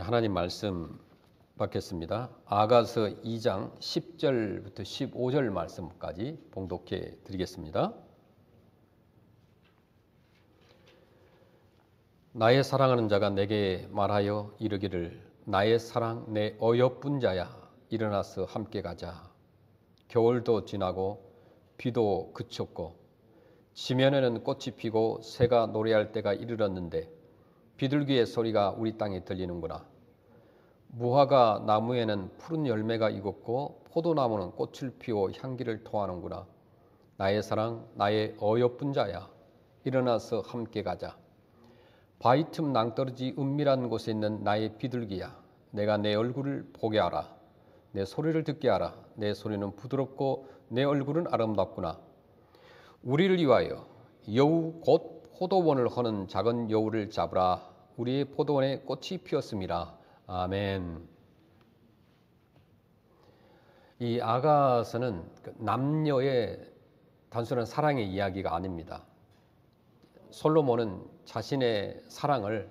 하나님 말씀 받겠습니다. 아가서 2장 10절부터 15절 말씀까지 봉독해 드리겠습니다. 나의 사랑하는 자가 내게 말하여 이르기를 나의 사랑 내 어여쁜 자야 일어나서 함께 가자. 겨울도 지나고 비도 그쳤고 지면에는 꽃이 피고 새가 노래할 때가 이르렀는데 비둘기의 소리가 우리 땅에 들리는구나. 무화과 나무에는 푸른 열매가 익었고 포도나무는 꽃을 피워 향기를 토하는구나. 나의 사랑 나의 어여쁜 자야 일어나서 함께 가자. 바위 틈 낭떠러지 은밀한 곳에 있는 나의 비둘기야 내가 내 얼굴을 보게 하라. 내 소리를 듣게 하라. 내 소리는 부드럽고 내 얼굴은 아름답구나. 우리를 위하여 여우 곧 포도원을 허는 작은 여우를 잡으라. 우리의 포도원에 꽃이 피었습니다. 아멘. 이 아가서는 남녀의 단순한 사랑의 이야기가 아닙니다. 솔로몬은 자신의 사랑을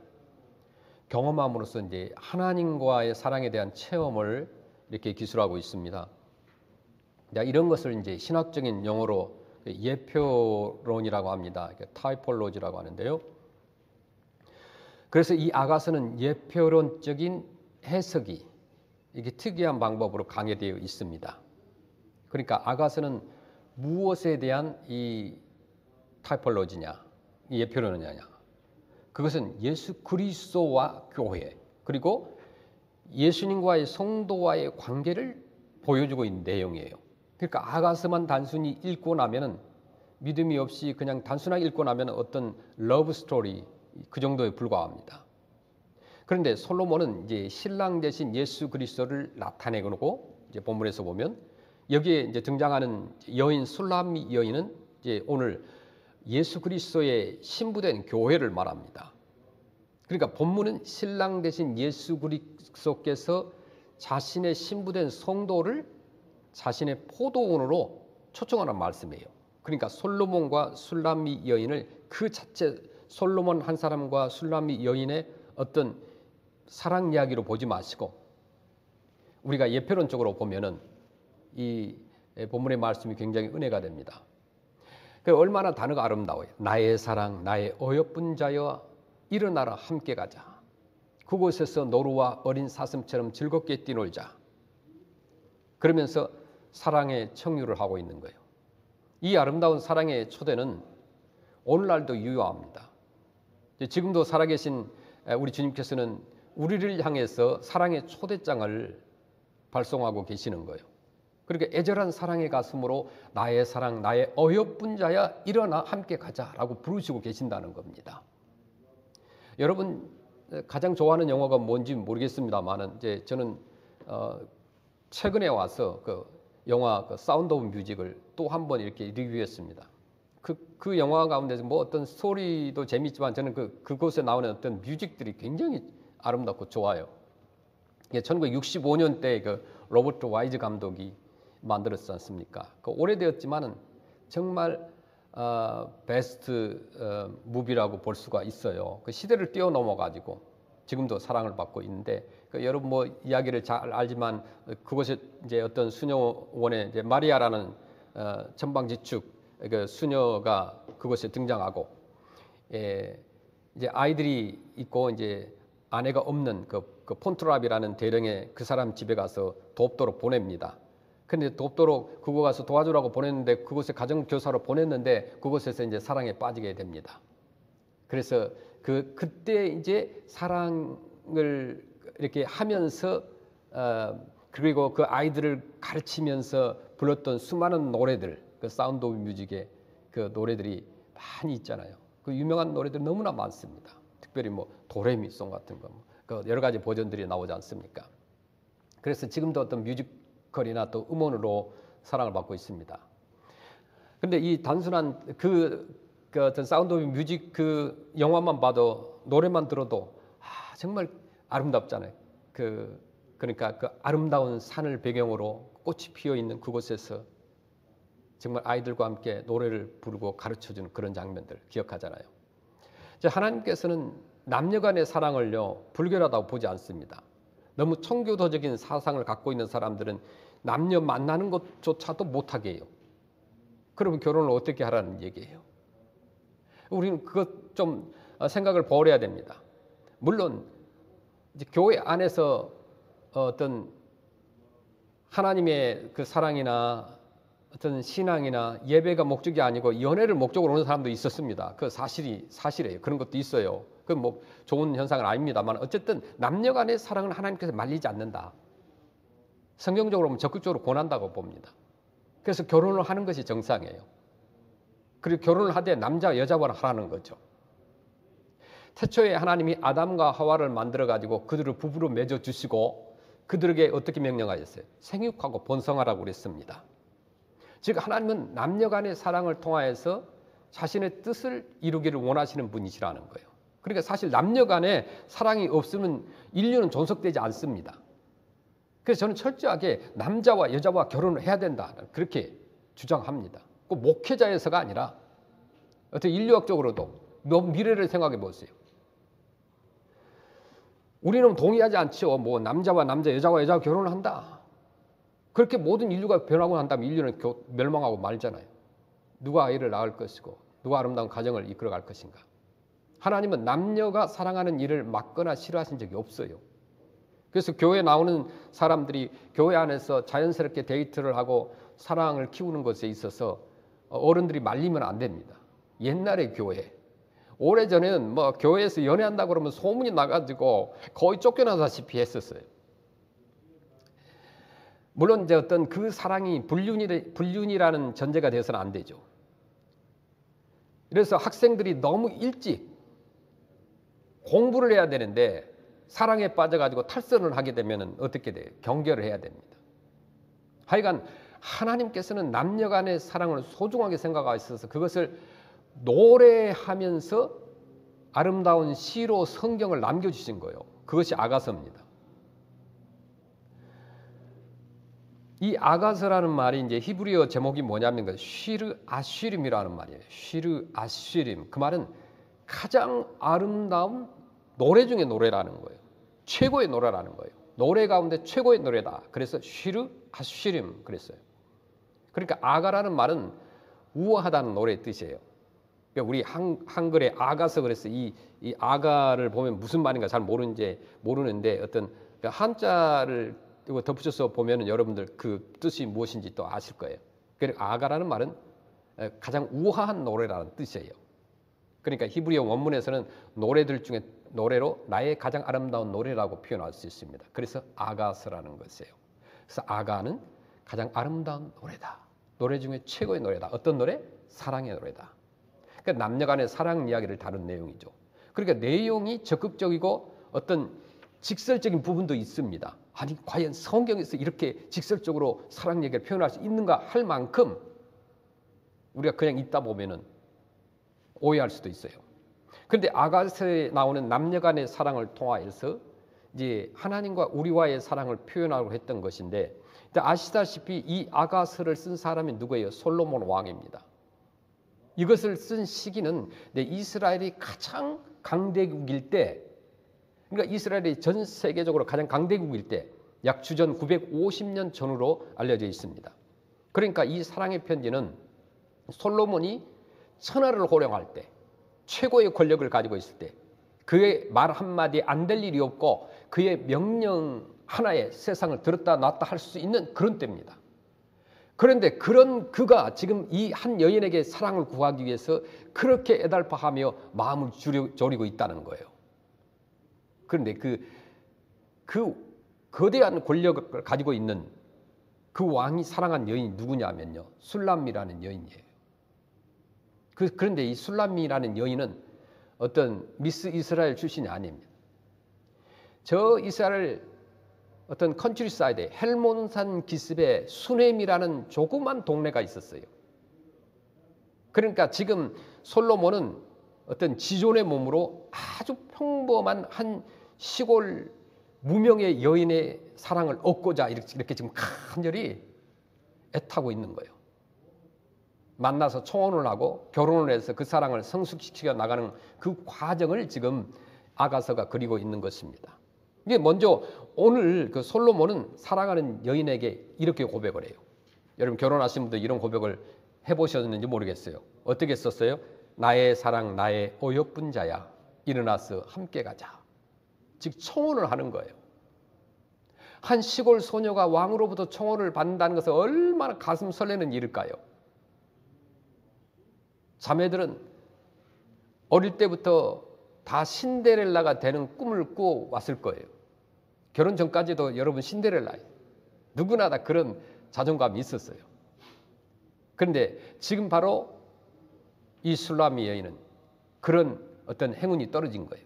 경험함으로써 이제 하나님과의 사랑에 대한 체험을 이렇게 기술하고 있습니다. 이런 것을 이제 신학적인 용어로 예표론이라고 합니다. 타이폴로지라고 하는데요. 그래서 이 아가서는 예표론적인 해석이 이게 특이한 방법으로 강해되어 있습니다. 그러니까 아가서는 무엇에 대한 이 타이폴로지냐, 이 예표론이냐? 그것은 예수 그리스도와 교회 그리고 예수님과의 성도와의 관계를 보여주고 있는 내용이에요. 그러니까 아가서만 단순히 읽고 나면은 믿음이 없이 그냥 단순하게 읽고 나면 어떤 러브 스토리 그 정도에 불과합니다. 그런데 솔로몬은 이제 신랑 대신 예수 그리스도를 나타내고 이제 본문에서 보면 여기에 이제 등장하는 여인 술람미 여인은 이제 오늘 예수 그리스도의 신부된 교회를 말합니다. 그러니까 본문은 신랑 대신 예수 그리스도께서 자신의 신부된 성도를 자신의 포도원으로 초청하는 말씀이에요. 그러니까 솔로몬과 술람미 여인을 그 자체 솔로몬 한 사람과 술람미 여인의 어떤 사랑 이야기로 보지 마시고 우리가 예표론적으로 보면은 이 본문의 말씀이 굉장히 은혜가 됩니다. 얼마나 단어가 아름다워요. 나의 사랑, 나의 어여쁜 자여 일어나라 함께 가자. 그곳에서 노루와 어린 사슴처럼 즐겁게 뛰놀자. 그러면서 사랑의 청유를 하고 있는 거예요. 이 아름다운 사랑의 초대는 오늘날도 유효합니다. 지금도 살아계신 우리 주님께서는 우리를 향해서 사랑의 초대장을 발송하고 계시는 거예요. 그러니까 애절한 사랑의 가슴으로 나의 사랑, 나의 어여쁜 자야 일어나 함께 가자라고 부르시고 계신다는 겁니다. 여러분 가장 좋아하는 영화가 뭔지 모르겠습니다만은 이제 저는 최근에 와서 그 영화 사운드 오브 뮤직을 또 한 번 이렇게 리뷰했습니다. 그 영화 가운데서 뭐 어떤 스토리도 재밌지만 저는 그곳에 나오는 어떤 뮤직들이 굉장히 아름답고 좋아요. 1965년대 그 로버트 와이즈 감독이 만들었지 않습니까? 오래되었지만은 정말 베스트 무비라고 볼 수가 있어요. 그 시대를 뛰어넘어 가지고 지금도 사랑을 받고 있는데 여러분 뭐 이야기를 잘 알지만 그곳에 이제 어떤 수녀원에 이제 마리아라는 천방지축 그 수녀가 그곳에 등장하고 이제 아이들이 있고 이제 아내가 없는 그 폰트랍이라는 대령의 그 사람 집에 가서 돕도록 보냅니다. 근데 돕도록 그곳 가서 도와주라고 보냈는데 그곳에 가정교사로 보냈는데 그곳에서 이제 사랑에 빠지게 됩니다. 그래서 그때 이제 사랑을 이렇게 하면서 그리고 그 아이들을 가르치면서 불렀던 수많은 노래들, 그 사운드 오브 뮤직의 그 노래들이 많이 있잖아요. 그 유명한 노래들 너무나 많습니다. 특별히 뭐 도레미송 같은 거, 그 여러 가지 버전들이 나오지 않습니까? 그래서 지금도 어떤 뮤지컬이나 또 음원으로 사랑을 받고 있습니다. 그런데 이 단순한 그 어떤 사운드 오브 뮤직 그 영화만 봐도 노래만 들어도 정말 아름답잖아요. 그러니까 그 아름다운 산을 배경으로 꽃이 피어 있는 그곳에서 정말 아이들과 함께 노래를 부르고 가르쳐주는 그런 장면들 기억하잖아요. 하나님께서는 남녀 간의 사랑을요 불결하다고 보지 않습니다. 너무 청교도적인 사상을 갖고 있는 사람들은 남녀 만나는 것조차도 못하게 해요. 그러면 결혼을 어떻게 하라는 얘기예요? 우리는 그것 좀 생각을 버려야 됩니다. 물론 이제 교회 안에서 어떤 하나님의 그 사랑이나 어떤 신앙이나 예배가 목적이 아니고 연애를 목적으로 오는 사람도 있었습니다. 그 사실이에요. 그런 것도 있어요. 그 뭐 좋은 현상은 아닙니다만 어쨌든 남녀 간의 사랑은 하나님께서 말리지 않는다. 성경적으로 보면 적극적으로 권한다고 봅니다. 그래서 결혼을 하는 것이 정상이에요. 그리고 결혼을 하되 남자 여자와 하라는 거죠. 태초에 하나님이 아담과 하와를 만들어 가지고 그들을 부부로 맺어 주시고 그들에게 어떻게 명령하셨어요? 생육하고 번성하라고 그랬습니다. 즉 하나님은 남녀 간의 사랑을 통하여서 자신의 뜻을 이루기를 원하시는 분이시라는 거예요. 그러니까 사실 남녀 간에 사랑이 없으면 인류는 존속되지 않습니다. 그래서 저는 철저하게 남자와 여자와 결혼을 해야 된다 그렇게 주장합니다. 꼭 목회자에서가 아니라 어떤 인류학적으로도 미래를 생각해 보세요. 우리는 동의하지 않죠. 뭐 남자와 남자, 여자와 여자가 결혼을 한다. 그렇게 모든 인류가 변하고 난 다음에 인류는 멸망하고 말잖아요. 누가 아이를 낳을 것이고 누가 아름다운 가정을 이끌어갈 것인가. 하나님은 남녀가 사랑하는 일을 막거나 싫어하신 적이 없어요. 그래서 교회에 나오는 사람들이 교회 안에서 자연스럽게 데이트를 하고 사랑을 키우는 것에 있어서 어른들이 말리면 안 됩니다. 옛날의 교회. 오래전에는 뭐 교회에서 연애한다고 그러면 소문이 나가지고 거의 쫓겨나다시피 했었어요. 물론 이제 어떤 그 사랑이 불륜이라는 전제가 되어서는 안 되죠. 그래서 학생들이 너무 일찍 공부를 해야 되는데 사랑에 빠져가지고 탈선을 하게 되면 어떻게 돼요? 경계를 해야 됩니다. 하여간 하나님께서는 남녀 간의 사랑을 소중하게 생각하셔서 그것을 노래하면서 아름다운 시로 성경을 남겨주신 거예요. 그것이 아가서입니다. 이 아가서라는 말이 이제 히브리어 제목이 뭐냐면 쉬르 아쉬림이라는 말이에요. 쉬르 아쉬림. 그 말은 가장 아름다운 노래 중에 노래라는 거예요. 최고의 노래라는 거예요. 노래 가운데 최고의 노래다. 그래서 쉬르 아쉬림 그랬어요. 그러니까 아가라는 말은 우아하다는 노래의 뜻이에요. 그러니까 우리 한글에 아가서 그래서 이 아가를 보면 무슨 말인가 잘 모르는데 어떤 한자를 덧붙여서 보면은 여러분들 그 뜻이 무엇인지 또 아실 거예요. 그러니까 아가라는 말은 가장 우아한 노래라는 뜻이에요. 그러니까 히브리어 원문에서는 노래들 중에 노래로 나의 가장 아름다운 노래라고 표현할 수 있습니다. 그래서 아가서라는 것이에요. 그래서 아가는 가장 아름다운 노래다. 노래 중에 최고의 노래다. 어떤 노래? 사랑의 노래다. 그러니까 남녀 간의 사랑 이야기를 다룬 내용이죠. 그러니까 내용이 적극적이고 어떤 직설적인 부분도 있습니다. 아니 과연 성경에서 이렇게 직설적으로 사랑 얘기를 표현할 수 있는가 할 만큼 우리가 그냥 읽다 보면은 오해할 수도 있어요. 그런데 아가서에 나오는 남녀 간의 사랑을 통하여서 이제 하나님과 우리와의 사랑을 표현하려고 했던 것인데 아시다시피 이 아가서를 쓴 사람이 누구예요? 솔로몬 왕입니다. 이것을 쓴 시기는 이스라엘이 가장 강대국일 때, 그러니까 이스라엘이 전 세계적으로 가장 강대국일 때 약 주전 950년 전으로 알려져 있습니다. 그러니까 이 사랑의 편지는 솔로몬이 천하를 호령할 때 최고의 권력을 가지고 있을 때 그의 말 한마디에 안 될 일이 없고 그의 명령 하나에 세상을 들었다 놨다 할 수 있는 그런 때입니다. 그런데 그런 그가 지금 이 한 여인에게 사랑을 구하기 위해서 그렇게 애달파하며 마음을 졸이고 있다는 거예요. 그런데 그 거대한 권력을 가지고 있는 그 왕이 사랑한 여인이 누구냐면요. 술람미라는 여인이에요. 그런데 이 술람미라는 여인은 어떤 미스 이스라엘 출신이 아닙니다. 저 이스라엘 어떤 컨트리사이드에 헬몬산 기슭에 수넴이라는 조그만 동네가 있었어요. 그러니까 지금 솔로몬은 어떤 지존의 몸으로 아주 평범한 한 시골 무명의 여인의 사랑을 얻고자 이렇게 지금 간절히 애타고 있는 거예요. 만나서 청혼을 하고 결혼을 해서 그 사랑을 성숙시켜 나가는 그 과정을 지금 아가서가 그리고 있는 것입니다. 이게 먼저 오늘 그 솔로몬은 사랑하는 여인에게 이렇게 고백을 해요. 여러분 결혼하신 분들 이런 고백을 해보셨는지 모르겠어요. 어떻게 썼어요? 나의 사랑 나의 어여쁜 자야 일어나서 함께 가자. 즉 청혼을 하는 거예요. 한 시골 소녀가 왕으로부터 청혼을 받는다는 것은 얼마나 가슴 설레는 일일까요? 자매들은 어릴 때부터 다 신데렐라가 되는 꿈을 꾸어 왔을 거예요. 결혼 전까지도 여러분 신데렐라예요. 누구나 다 그런 자존감이 있었어요. 그런데 지금 바로 이 술라미 여인은 그런 어떤 행운이 떨어진 거예요.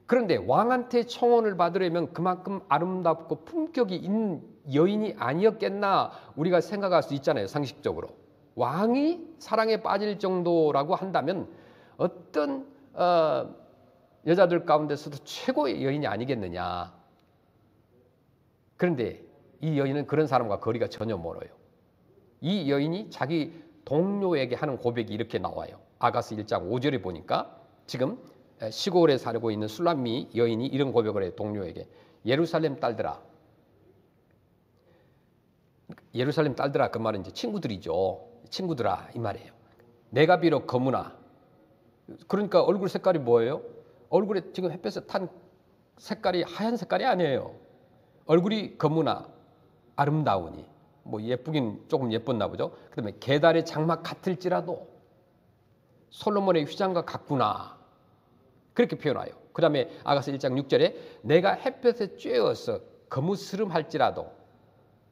그런데 왕한테 청혼을 받으려면 그만큼 아름답고 품격이 있는 여인이 아니었겠나 우리가 생각할 수 있잖아요. 상식적으로. 왕이 사랑에 빠질 정도라고 한다면 어떤 여자들 가운데서도 최고의 여인이 아니겠느냐. 그런데 이 여인은 그런 사람과 거리가 전혀 멀어요. 이 여인이 자기 동료에게 하는 고백이 이렇게 나와요. 아가스 1장 5절에 보니까 지금 시골에 살고 있는 술람미 여인이 이런 고백을 해요. 동료에게. 예루살렘 딸들아. 예루살렘 딸들아 그 말은 이제 친구들이죠. 친구들아 이 말이에요. 내가 비록 거무나. 그러니까 얼굴 색깔이 뭐예요? 얼굴에 지금 햇볕에 탄 색깔이 하얀 색깔이 아니에요. 얼굴이 거무나 아름다우니. 뭐 예쁘긴 조금 예뻤나 보죠. 그다음에 게달의 장막 같을지라도 솔로몬의 휘장과 같구나. 그렇게 표현해요. 그 다음에 아가서 1장 6절에 내가 햇볕에 쬐어서 거무스름할지라도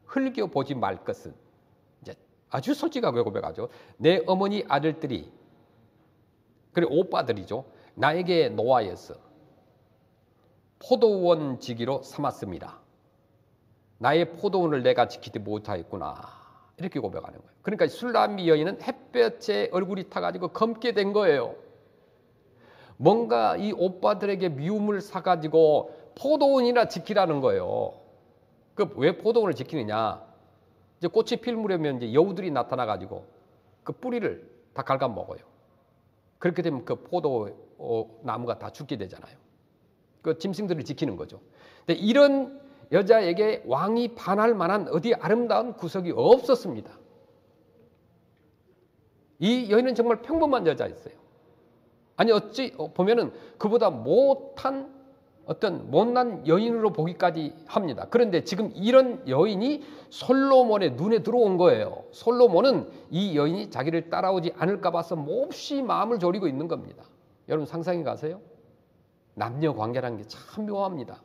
흘겨보지 말 것은 이제 아주 솔직하게 고백하죠. 내 어머니 아들들이 그리고 오빠들이죠. 나에게 노하여서 포도원 지기로 삼았습니다. 나의 포도원을 내가 지키지 못하였구나. 이렇게 고백하는 거예요. 그러니까 술람미 여인은 햇볕에 얼굴이 타가지고 검게 된 거예요. 뭔가 이 오빠들에게 미움을 사가지고 포도원이나 지키라는 거예요. 그 왜 포도원을 지키느냐? 이제 꽃이 필무려면 이제 여우들이 나타나가지고 그 뿌리를 다 갉아 먹어요. 그렇게 되면 그 포도 나무가 다 죽게 되잖아요. 그 짐승들을 지키는 거죠. 근데 이런 여자에게 왕이 반할 만한 어디 아름다운 구석이 없었습니다. 이 여인은 정말 평범한 여자였어요. 아니 어찌 보면은 그보다 못한 어떤 못난 여인으로 보기까지 합니다. 그런데 지금 이런 여인이 솔로몬의 눈에 들어온 거예요. 솔로몬은 이 여인이 자기를 따라오지 않을까 봐서 몹시 마음을 졸이고 있는 겁니다. 여러분 상상해 가세요? 남녀 관계라는 게 참 묘합니다.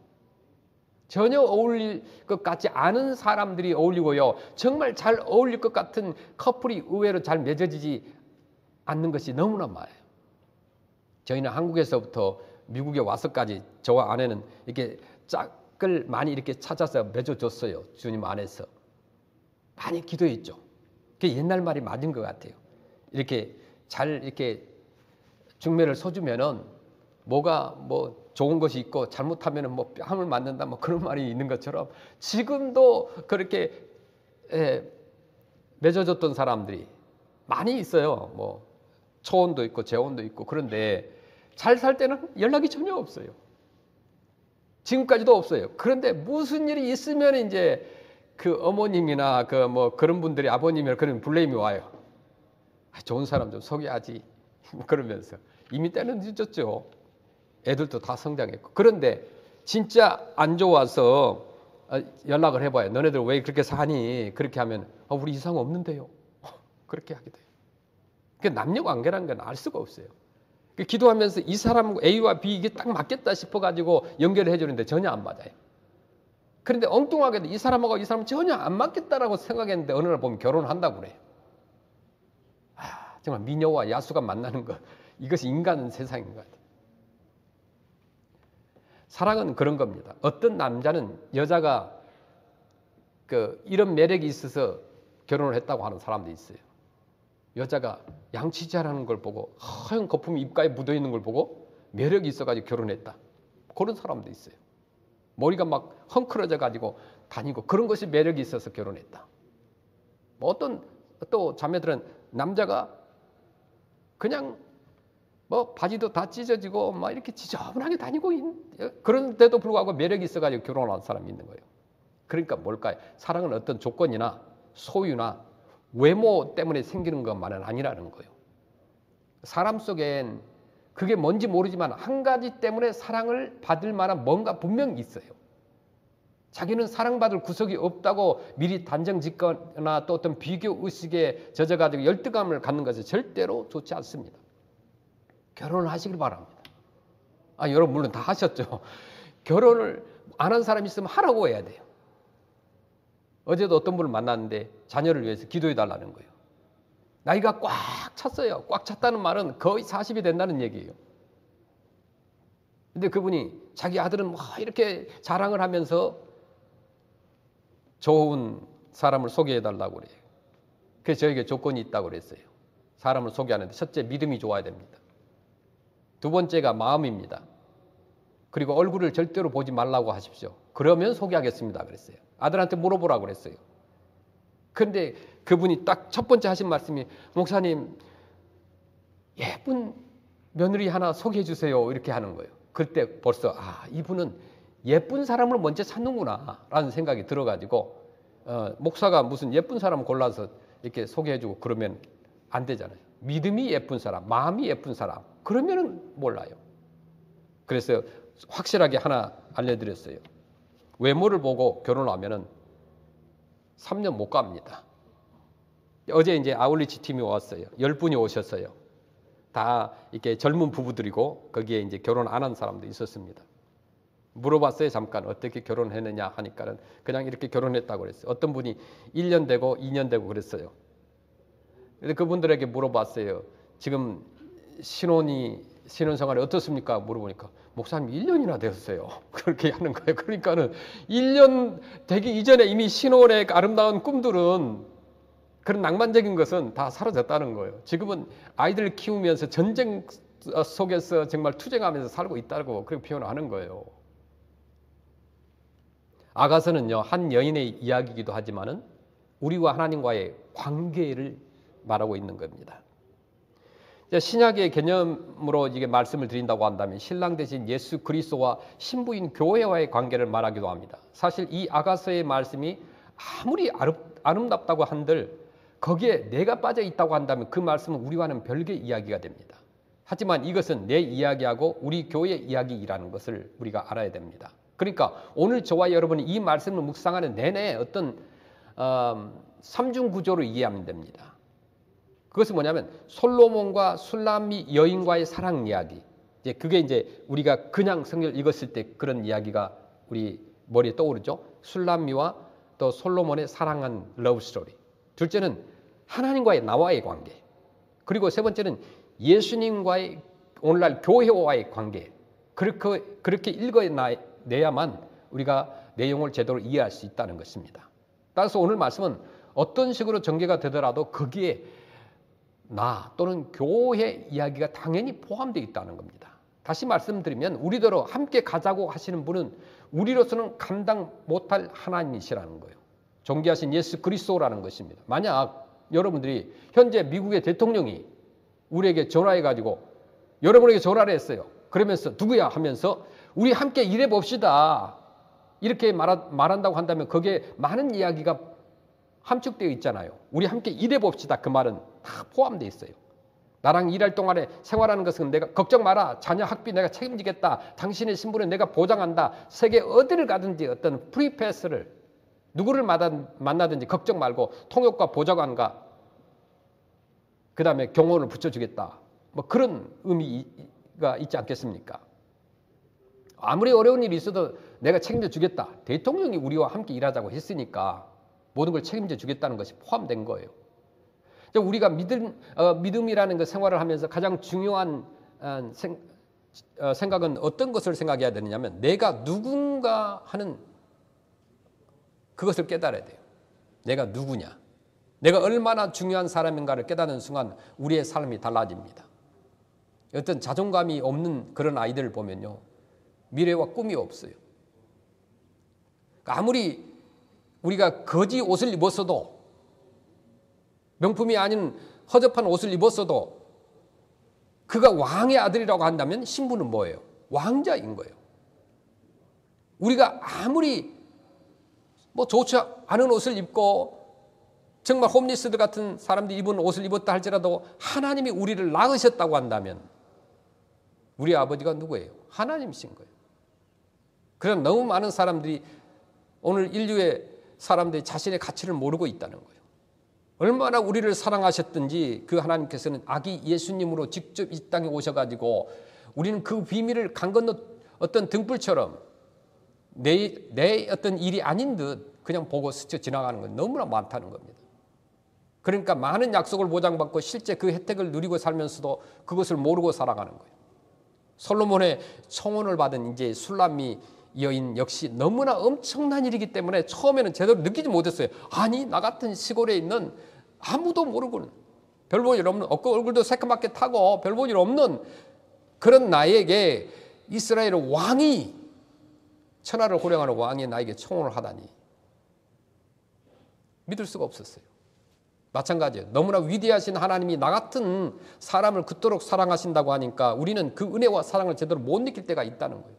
전혀 어울릴 것 같지 않은 사람들이 어울리고요. 정말 잘 어울릴 것 같은 커플이 의외로 잘 맺어지지 않는 것이 너무나 많아요. 저희는 한국에서부터 미국에 와서까지 저와 아내는 이렇게 짝을 많이 이렇게 찾아서 맺어줬어요. 주님 안에서. 많이 기도했죠. 그게 옛날 말이 맞은 것 같아요. 이렇게 잘 이렇게 중매를 서주면은 뭐가 뭐 좋은 것이 있고 잘못하면은 뭐 뺨을 맞는다 뭐 그런 말이 있는 것처럼 지금도 그렇게 맺어줬던 사람들이 많이 있어요. 뭐 초혼도 있고 재혼도 있고. 그런데 잘 살 때는 연락이 전혀 없어요. 지금까지도 없어요. 그런데 무슨 일이 있으면 이제 그 어머님이나 그 뭐 그런 분들이 아버님이나 그런 블레임이 와요. 좋은 사람 좀 소개하지. 그러면서 이미 때는 늦었죠. 애들도 다 성장했고. 그런데 진짜 안 좋아서 연락을 해봐요. 너네들 왜 그렇게 사니? 그렇게 하면 우리 이상 없는데요. 그렇게 하게 돼요. 그 남녀 관계라는 건 알 수가 없어요. 기도하면서 이 사람 A와 B 이게 딱 맞겠다 싶어가지고 연결을 해주는데 전혀 안 맞아요. 그런데 엉뚱하게도 이 사람하고 이 사람은 전혀 안 맞겠다라고 생각했는데 어느 날 보면 결혼을 한다고 그래요. 정말 미녀와 야수가 만나는 것, 이것이 인간 세상인 것 같아요. 사랑은 그런 겁니다. 어떤 남자는 여자가 이런 매력이 있어서 결혼을 했다고 하는 사람도 있어요. 여자가 양치 잘하는 걸 보고 하얀 거품이 입가에 묻어있는 걸 보고 매력이 있어가지고 결혼했다. 그런 사람도 있어요. 머리가 막 헝클어져가지고 다니고 그런 것이 매력이 있어서 결혼했다. 뭐 어떤 또 자매들은 남자가 그냥 뭐 바지도 다 찢어지고 막 이렇게 지저분하게 다니고 그런데도 불구하고 매력이 있어가지고 결혼한 사람이 있는 거예요. 그러니까 뭘까요? 사랑은 어떤 조건이나 소유나 외모 때문에 생기는 것만은 아니라는 거예요. 사람 속엔 그게 뭔지 모르지만 한 가지 때문에 사랑을 받을 만한 뭔가 분명히 있어요. 자기는 사랑받을 구석이 없다고 미리 단정 짓거나 또 어떤 비교 의식에 젖어가지고 열등감을 갖는 것은 절대로 좋지 않습니다. 결혼을 하시길 바랍니다. 여러분 물론 다 하셨죠. 결혼을 안 한 사람이 있으면 하라고 해야 돼요. 어제도 어떤 분을 만났는데 자녀를 위해서 기도해 달라는 거예요. 나이가 꽉 찼어요. 꽉 찼다는 말은 거의 40이 된다는 얘기예요. 근데 그분이 자기 아들은 뭐 이렇게 자랑을 하면서 좋은 사람을 소개해 달라고 그래요. 그래서 저에게 조건이 있다고 그랬어요. 사람을 소개하는데 첫째 믿음이 좋아야 됩니다. 두 번째가 마음입니다. 그리고 얼굴을 절대로 보지 말라고 하십시오. 그러면 소개하겠습니다 그랬어요. 아들한테 물어보라고 그랬어요. 그런데 그분이 딱 첫 번째 하신 말씀이 목사님 예쁜 며느리 하나 소개해 주세요 이렇게 하는 거예요. 그때 벌써 이분은 예쁜 사람을 먼저 찾는구나 라는 생각이 들어가지고 목사가 무슨 예쁜 사람 골라서 이렇게 소개해 주고 그러면 안 되잖아요. 믿음이 예쁜 사람, 마음이 예쁜 사람 그러면은 몰라요. 그래서 확실하게 하나 알려드렸어요. 외모를 보고 결혼하면은 3년 못 갑니다. 어제 이제 아울리치 팀이 왔어요. 10분이 오셨어요. 다 이렇게 젊은 부부들이고 거기에 이제 결혼 안 한 사람도 있었습니다. 물어봤어요. 잠깐 어떻게 결혼했느냐 하니까는 그냥 이렇게 결혼했다고 그랬어요. 어떤 분이 1년 되고 2년 되고 그랬어요. 그래서 그분들에게 물어봤어요. 지금 신혼생활이 어떻습니까? 물어보니까 목사님 1년이나 되었어요. 그렇게 하는 거예요. 그러니까는 1년 되기 이전에 이미 신혼의 아름다운 꿈들은 그런 낭만적인 것은 다 사라졌다는 거예요. 지금은 아이들 키우면서 전쟁 속에서 정말 투쟁하면서 살고 있다고 그렇게 표현을 하는 거예요. 아가서는요, 한 여인의 이야기이기도 하지만은 우리와 하나님과의 관계를 말하고 있는 겁니다. 신약의 개념으로 이게 말씀을 드린다고 한다면 신랑 대신 예수 그리스도와 신부인 교회와의 관계를 말하기도 합니다. 사실 이 아가서의 말씀이 아무리 아름답다고 한들 거기에 내가 빠져 있다고 한다면 그 말씀은 우리와는 별개의 이야기가 됩니다. 하지만 이것은 내 이야기하고 우리 교회의 이야기라는 것을 우리가 알아야 됩니다. 그러니까 오늘 저와 여러분이 이 말씀을 묵상하는 내내 어떤 삼중 구조로 이해하면 됩니다. 그것은 뭐냐면 솔로몬과 술람미 여인과의 사랑 이야기. 그게 이제 우리가 그냥 성경을 읽었을 때 그런 이야기가 우리 머리에 떠오르죠. 술람미와 또 솔로몬의 사랑한 러브 스토리. 둘째는 하나님과의 나와의 관계. 그리고 세 번째는 예수님과의 오늘날 교회와의 관계. 그렇게 읽어내야만 우리가 내용을 제대로 이해할 수 있다는 것입니다. 따라서 오늘 말씀은 어떤 식으로 전개가 되더라도 거기에 나 또는 교회 이야기가 당연히 포함되어 있다는 겁니다. 다시 말씀드리면 우리대로 함께 가자고 하시는 분은 우리로서는 감당 못할 하나님이시라는 거예요. 존귀하신 예수 그리스도라는 것입니다. 만약 여러분들이 현재 미국의 대통령이 우리에게 전화해가지고 여러분에게 전화를 했어요. 그러면서 누구야 하면서 우리 함께 일해 봅시다. 이렇게 말한다고 한다면 거기에 많은 이야기가 함축되어 있잖아요. 우리 함께 일해 봅시다. 그 말은 다 포함되어 있어요. 나랑 일할 동안에 생활하는 것은 내가 걱정 마라. 자녀 학비 내가 책임지겠다. 당신의 신분은 내가 보장한다. 세계 어디를 가든지 어떤 프리패스를 누구를 만나든지 걱정 말고 통역과 보좌관과 그 다음에 경호원을 붙여주겠다. 뭐 그런 의미가 있지 않겠습니까? 아무리 어려운 일이 있어도 내가 책임져 주겠다. 대통령이 우리와 함께 일하자고 했으니까 모든 걸 책임져 주겠다는 것이 포함된 거예요. 우리가 믿음이라는 그 생활을 하면서 가장 중요한 생각은 어떤 것을 생각해야 되느냐면 내가 누군가 하는 그것을 깨달아야 돼요. 내가 누구냐? 내가 얼마나 중요한 사람인가를 깨닫는 순간 우리의 삶이 달라집니다. 어떤 자존감이 없는 그런 아이들을 보면요. 미래와 꿈이 없어요. 아무리 우리가 거지 옷을 입었어도 명품이 아닌 허접한 옷을 입었어도 그가 왕의 아들이라고 한다면 신분은 뭐예요? 왕자인 거예요. 우리가 아무리 좋지 않은 옷을 입고 정말 홈리스들 같은 사람들이 입은 옷을 입었다 할지라도 하나님이 우리를 낳으셨다고 한다면 우리 아버지가 누구예요? 하나님이신 거예요. 그래서 너무 많은 사람들이 오늘 인류의 사람들이 자신의 가치를 모르고 있다는 거예요. 얼마나 우리를 사랑하셨든지 그 하나님께서는 아기 예수님으로 직접 이 땅에 오셔가지고 우리는 그 비밀을 강 건너 어떤 등불처럼 내 어떤 일이 아닌 듯 그냥 보고 스쳐 지나가는 건 너무나 많다는 겁니다. 그러니까 많은 약속을 보장받고 실제 그 혜택을 누리고 살면서도 그것을 모르고 살아가는 거예요. 솔로몬의 청혼을 받은 이제 술람미 여인 역시 너무나 엄청난 일이기 때문에 처음에는 제대로 느끼지 못했어요. 아니 나 같은 시골에 있는 아무도 모르고는 별 볼 일 없는 얼굴도 새까맣게 타고 별 볼 일 없는 그런 나에게 이스라엘 왕이 천하를 호령하는 왕이 나에게 청혼을 하다니 믿을 수가 없었어요. 마찬가지예요. 너무나 위대하신 하나님이 나 같은 사람을 그토록 사랑하신다고 하니까 우리는 그 은혜와 사랑을 제대로 못 느낄 때가 있다는 거예요.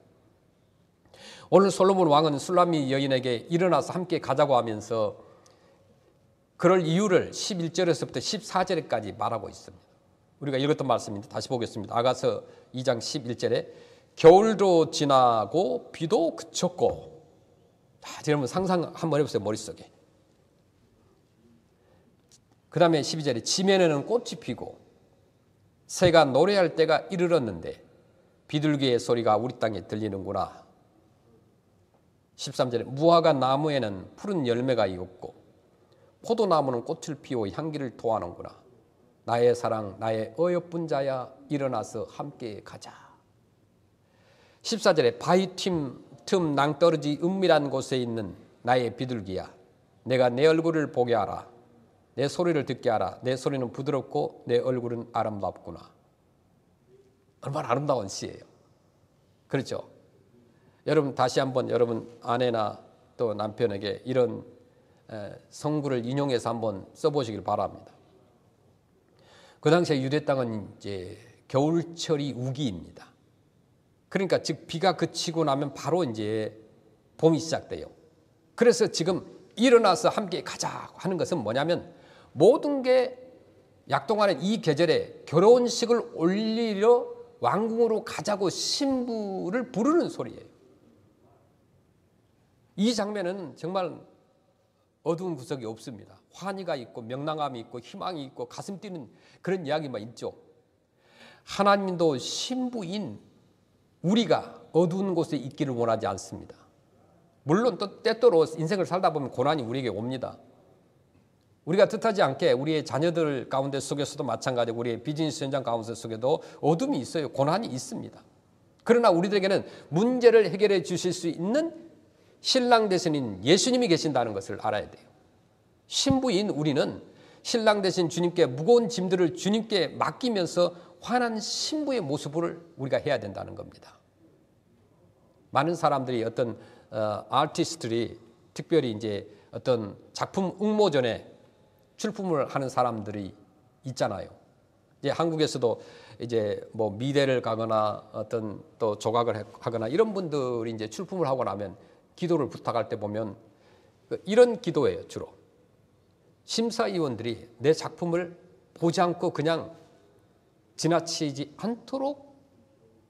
오늘 솔로몬 왕은 술람미 여인에게 일어나서 함께 가자고 하면서 그럴 이유를 11절에서부터 14절까지 말하고 있습니다. 우리가 읽었던 말씀인데 다시 보겠습니다. 아가서 2장 11절에 겨울도 지나고 비도 그쳤고, 여러분 상상 한번 해보세요. 머릿속에. 그 다음에 12절에 지면에는 꽃이 피고 새가 노래할 때가 이르렀는데 비둘기의 소리가 우리 땅에 들리는구나. 13절에 무화과 나무에는 푸른 열매가 있고 포도나무는 꽃을 피워 향기를 토하는구나. 나의 사랑 나의 어여쁜 자야 일어나서 함께 가자. 14절에 바위 틈 낭떠러지 은밀한 곳에 있는 나의 비둘기야 내가 내 얼굴을 보게 하라. 내 소리를 듣게 하라. 내 소리는 부드럽고 내 얼굴은 아름답구나. 얼마나 아름다운 시예요. 그렇죠? 여러분 다시 한번 여러분 아내나 또 남편에게 이런 성구를 인용해서 한번 써보시길 바랍니다. 그 당시에 유대 땅은 이제 겨울철이 우기입니다. 그러니까 즉 비가 그치고 나면 바로 이제 봄이 시작돼요. 그래서 지금 일어나서 함께 가자 하는 것은 뭐냐면 모든 게 약동하는 이 계절에 결혼식을 올리려 왕궁으로 가자고 신부를 부르는 소리예요. 이 장면은 정말 어두운 구석이 없습니다. 환희가 있고 명랑함이 있고 희망이 있고 가슴 뛰는 그런 이야기만 있죠. 하나님도 신부인 우리가 어두운 곳에 있기를 원하지 않습니다. 물론 또 때때로 인생을 살다 보면 고난이 우리에게 옵니다. 우리가 뜻하지 않게 우리의 자녀들 가운데 속에서도 마찬가지고 우리의 비즈니스 현장 가운데 속에도 어둠이 있어요. 고난이 있습니다. 그러나 우리들에게는 문제를 해결해 주실 수 있는 신랑 대신인 예수님이 계신다는 것을 알아야 돼요. 신부인 우리는 신랑 대신 주님께 무거운 짐들을 주님께 맡기면서 환한 신부의 모습을 우리가 해야 된다는 겁니다. 많은 사람들이 어떤 아티스트들이 특별히 이제 어떤 작품 응모전에 출품을 하는 사람들이 있잖아요. 이제 한국에서도 이제 뭐 미대를 가거나 어떤 또 조각을 하거나 이런 분들이 이제 출품을 하고 나면 기도를 부탁할 때 보면 이런 기도예요. 주로 심사위원들이 내 작품을 보지 않고 그냥 지나치지 않도록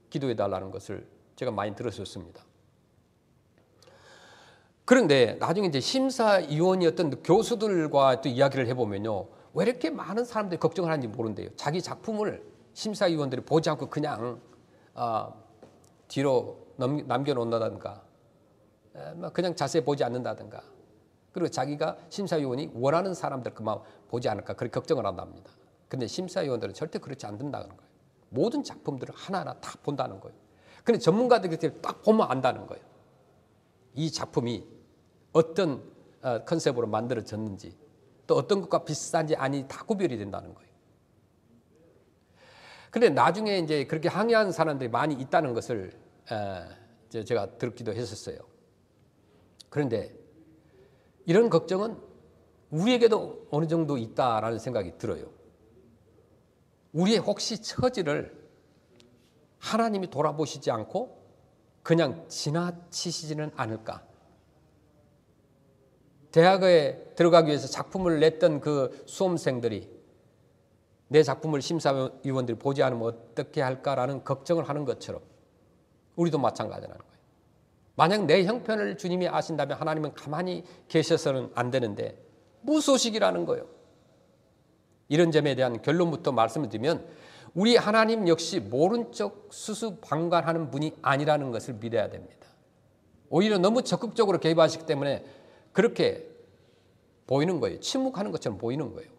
기도해 달라는 것을 제가 많이 들었었습니다. 그런데 나중에 이제 심사위원이었던 교수들과 또 이야기를 해보면요, 왜 이렇게 많은 사람들이 걱정을 하는지 모른대요. 자기 작품을 심사위원들이 보지 않고 그냥 뒤로 남겨놓는다든가 그냥 자세히 보지 않는다든가, 그리고 자기가 심사위원이 원하는 사람들 그만 보지 않을까 그렇게 걱정을 한답니다. 근데 심사위원들은 절대 그렇지 않는다는 거예요. 모든 작품들을 하나하나 다 본다는 거예요. 근데 전문가들이 딱 보면 안다는 거예요. 이 작품이 어떤 컨셉으로 만들어졌는지 또 어떤 것과 비슷한지 아니 다 구별이 된다는 거예요. 그런데 나중에 이제 그렇게 항의하는 사람들이 많이 있다는 것을 제가 듣기도 했었어요. 그런데 이런 걱정은 우리에게도 어느 정도 있다라는 생각이 들어요. 우리의 혹시 처지를 하나님이 돌아보시지 않고 그냥 지나치시지는 않을까? 대학에 들어가기 위해서 작품을 냈던 그 수험생들이 내 작품을 심사위원들이 보지 않으면 어떻게 할까라는 걱정을 하는 것처럼 우리도 마찬가지라는 거예요. 만약 내 형편을 주님이 아신다면 하나님은 가만히 계셔서는 안 되는데 무소식이라는 거예요. 이런 점에 대한 결론부터 말씀을 드리면 우리 하나님 역시 모른 척 수수방관하는 분이 아니라는 것을 믿어야 됩니다. 오히려 너무 적극적으로 개입하시기 때문에 그렇게 보이는 거예요. 침묵하는 것처럼 보이는 거예요.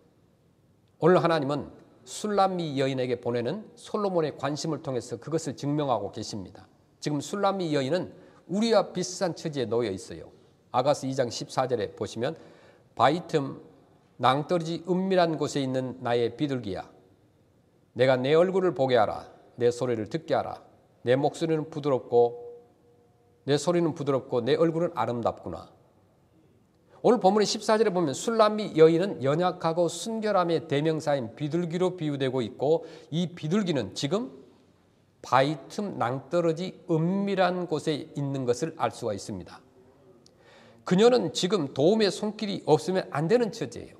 오늘 하나님은 술람미 여인에게 보내는 솔로몬의 관심을 통해서 그것을 증명하고 계십니다. 지금 술람미 여인은 우리와 비슷한 처지에 놓여 있어요. 아가서 2장 14절에 보시면 바위 틈 낭떠러지 은밀한 곳에 있는 나의 비둘기야, 내가 내 얼굴을 보게 하라. 내 소리를 듣게 하라. 내 목소리는 부드럽고 내 소리는 부드럽고 내 얼굴은 아름답구나. 오늘 본문의 14절에 보면 술람미 여인은 연약하고 순결함의 대명사인 비둘기로 비유되고 있고 이 비둘기는 지금 바위 틈 낭떠러지 은밀한 곳에 있는 것을 알 수가 있습니다. 그녀는 지금 도움의 손길이 없으면 안 되는 처지예요.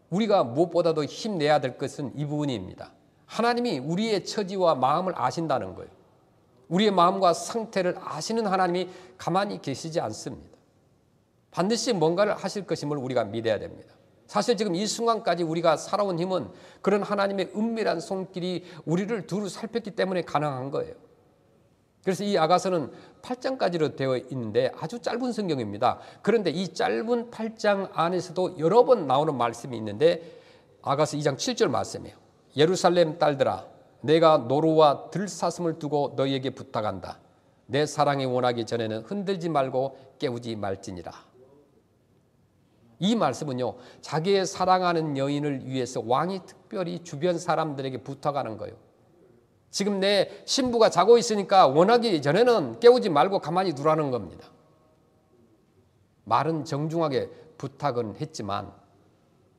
우리가 무엇보다도 힘내야 될 것은 이 부분입니다. 하나님이 우리의 처지와 마음을 아신다는 거예요. 우리의 마음과 상태를 아시는 하나님이 가만히 계시지 않습니다. 반드시 뭔가를 하실 것임을 우리가 믿어야 됩니다. 사실 지금 이 순간까지 우리가 살아온 힘은 그런 하나님의 은밀한 손길이 우리를 두루 살폈기 때문에 가능한 거예요. 그래서 이 아가서는 8장까지로 되어 있는데 아주 짧은 성경입니다. 그런데 이 짧은 8장 안에서도 여러 번 나오는 말씀이 있는데 아가서 2장 7절 말씀이에요. 예루살렘 딸들아, 내가 노루와 들사슴을 두고 너희에게 부탁한다. 내 사랑이 원하기 전에는 흔들지 말고 깨우지 말지니라. 이 말씀은요, 자기의 사랑하는 여인을 위해서 왕이 특별히 주변 사람들에게 부탁하는 거예요. 지금 내 신부가 자고 있으니까 원하기 전에는 깨우지 말고 가만히 두라는 겁니다. 말은 정중하게 부탁은 했지만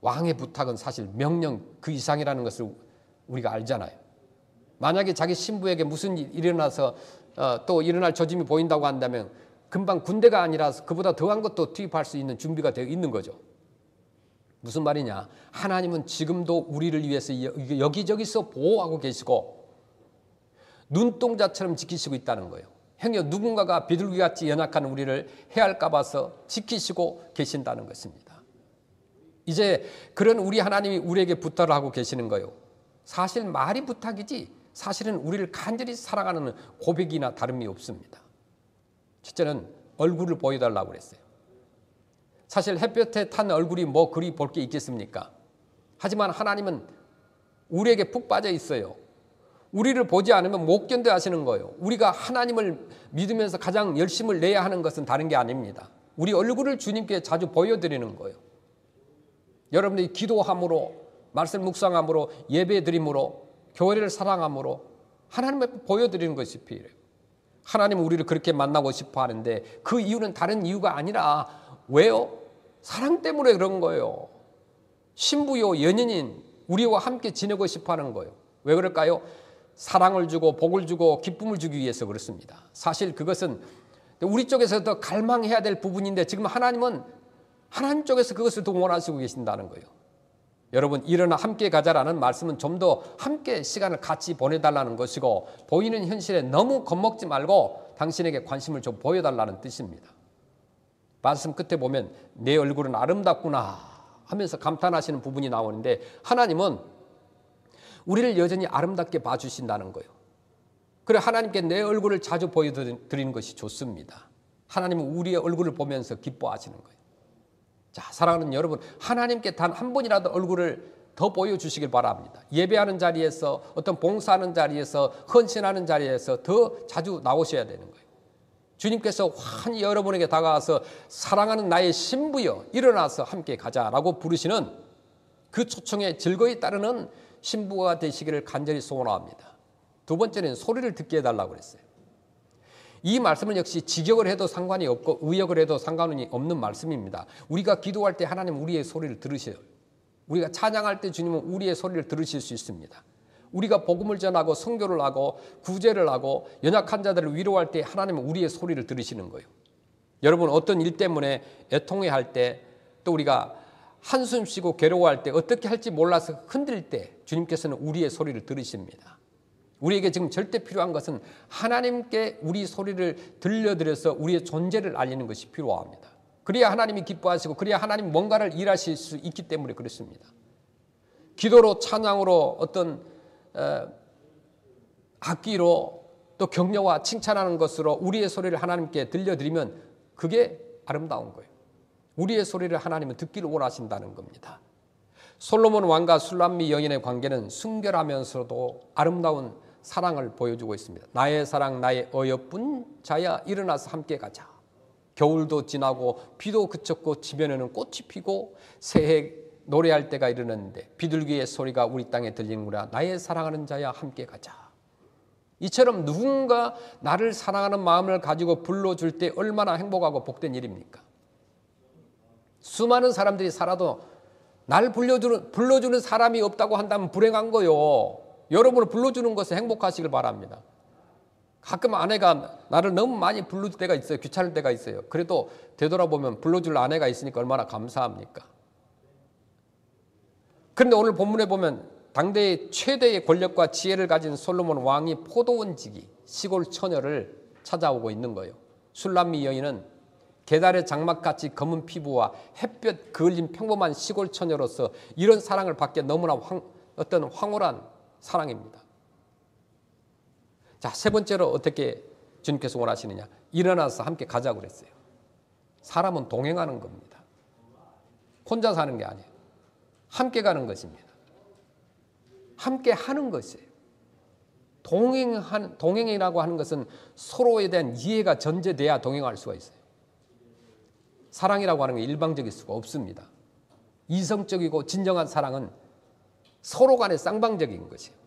왕의 부탁은 사실 명령 그 이상이라는 것을 우리가 알잖아요. 만약에 자기 신부에게 무슨 일이 일어나서 또 일어날 조짐이 보인다고 한다면 금방 군대가 아니라 그보다 더한 것도 투입할 수 있는 준비가 되어 있는 거죠. 무슨 말이냐? 하나님은 지금도 우리를 위해서 여기저기서 보호하고 계시고 눈동자처럼 지키시고 있다는 거예요. 행여 누군가가 비둘기같이 연약한 우리를 해할까 봐서 지키시고 계신다는 것입니다. 이제 그런 우리 하나님이 우리에게 부탁을 하고 계시는 거예요. 사실 말이 부탁이지 사실은 우리를 간절히 사랑하는 고백이나 다름이 없습니다. 첫째는 얼굴을 보여달라고 그랬어요. 사실 햇볕에 탄 얼굴이 뭐 그리 볼 게 있겠습니까? 하지만 하나님은 우리에게 푹 빠져 있어요. 우리를 보지 않으면 못 견뎌 하시는 거예요. 우리가 하나님을 믿으면서 가장 열심을 내야 하는 것은 다른 게 아닙니다. 우리 얼굴을 주님께 자주 보여드리는 거예요. 여러분들이 기도함으로, 말씀 묵상함으로, 예배드림으로, 교회를 사랑함으로 하나님 앞에 보여드리는 것이 필요해요. 하나님은 우리를 그렇게 만나고 싶어 하는데 그 이유는 다른 이유가 아니라 왜요? 사랑 때문에 그런 거예요. 신부요 연인인 우리와 함께 지내고 싶어 하는 거예요. 왜 그럴까요? 사랑을 주고 복을 주고 기쁨을 주기 위해서 그렇습니다. 사실 그것은 우리 쪽에서 더 갈망해야 될 부분인데 지금 하나님은 하나님 쪽에서 그것을 더 원하시고 계신다는 거예요. 여러분 일어나 함께 가자라는 말씀은 좀 더 함께 시간을 같이 보내달라는 것이고 보이는 현실에 너무 겁먹지 말고 당신에게 관심을 좀 보여달라는 뜻입니다. 말씀 끝에 보면 내 얼굴은 아름답구나 하면서 감탄하시는 부분이 나오는데 하나님은 우리를 여전히 아름답게 봐주신다는 거예요. 그래 하나님께 내 얼굴을 자주 보여드리는 것이 좋습니다. 하나님은 우리의 얼굴을 보면서 기뻐하시는 거예요. 자, 사랑하는 여러분, 하나님께 단 한 번이라도 얼굴을 더 보여주시길 바랍니다. 예배하는 자리에서 어떤 봉사하는 자리에서 헌신하는 자리에서 더 자주 나오셔야 되는 거예요. 주님께서 환히 여러분에게 다가와서 사랑하는 나의 신부여 일어나서 함께 가자라고 부르시는 그 초청에 즐거이 따르는 신부가 되시기를 간절히 소원합니다. 두 번째는 소리를 듣게 해달라고 그랬어요. 이 말씀은 역시 직역을 해도 상관이 없고 의역을 해도 상관이 없는 말씀입니다. 우리가 기도할 때 하나님 우리의 소리를 들으셔요. 우리가 찬양할 때 주님은 우리의 소리를 들으실 수 있습니다. 우리가 복음을 전하고 선교를 하고 구제를 하고 연약한 자들을 위로할 때 하나님은 우리의 소리를 들으시는 거예요. 여러분 어떤 일 때문에 애통해 할 때, 또 우리가 한숨 쉬고 괴로워할 때, 어떻게 할지 몰라서 흔들 때 주님께서는 우리의 소리를 들으십니다. 우리에게 지금 절대 필요한 것은 하나님께 우리 소리를 들려드려서 우리의 존재를 알리는 것이 필요합니다. 그래야 하나님이 기뻐하시고 그래야 하나님 뭔가를 일하실 수 있기 때문에 그렇습니다. 기도로, 찬양으로, 어떤 악기로, 또 격려와 칭찬하는 것으로 우리의 소리를 하나님께 들려드리면 그게 아름다운 거예요. 우리의 소리를 하나님은 듣기를 원하신다는 겁니다. 솔로몬 왕과 술람미 여인의 관계는 순결하면서도 아름다운 사랑을 보여주고 있습니다. 나의 사랑, 나의 어여쁜 자야, 일어나서 함께 가자. 겨울도 지나고 비도 그쳤고 지면에는 꽃이 피고 새해 노래할 때가 이르는데 비둘기의 소리가 우리 땅에 들리는구나. 나의 사랑하는 자야, 함께 가자. 이처럼 누군가 나를 사랑하는 마음을 가지고 불러줄 때 얼마나 행복하고 복된 일입니까? 수많은 사람들이 살아도 날 불러주는 사람이 없다고 한다면 불행한 거요. 여러분을 불러주는 것에 행복하시길 바랍니다. 가끔 아내가 나를 너무 많이 부를 때가 있어요. 귀찮을 때가 있어요. 그래도 되돌아보면 불러줄 아내가 있으니까 얼마나 감사합니까? 그런데 오늘 본문에 보면 당대의 최대의 권력과 지혜를 가진 솔로몬 왕이 포도원지기 시골 처녀를 찾아오고 있는 거예요. 술람미 여인은 게달의 장막같이 검은 피부와 햇볕 그을린 평범한 시골 처녀로서 이런 사랑을 받기에 너무나 황홀한 사랑입니다. 자, 세 번째로 어떻게 주님께서 원하시느냐? 일어나서 함께 가자고 그랬어요. 사람은 동행하는 겁니다. 혼자 사는 게 아니에요. 함께 가는 것입니다. 함께 하는 것이에요. 동행이라고 하는 것은 서로에 대한 이해가 전제돼야 동행할 수가 있어요. 사랑이라고 하는 게 일방적일 수가 없습니다. 이성적이고 진정한 사랑은 서로 간에 쌍방적인 것이에요.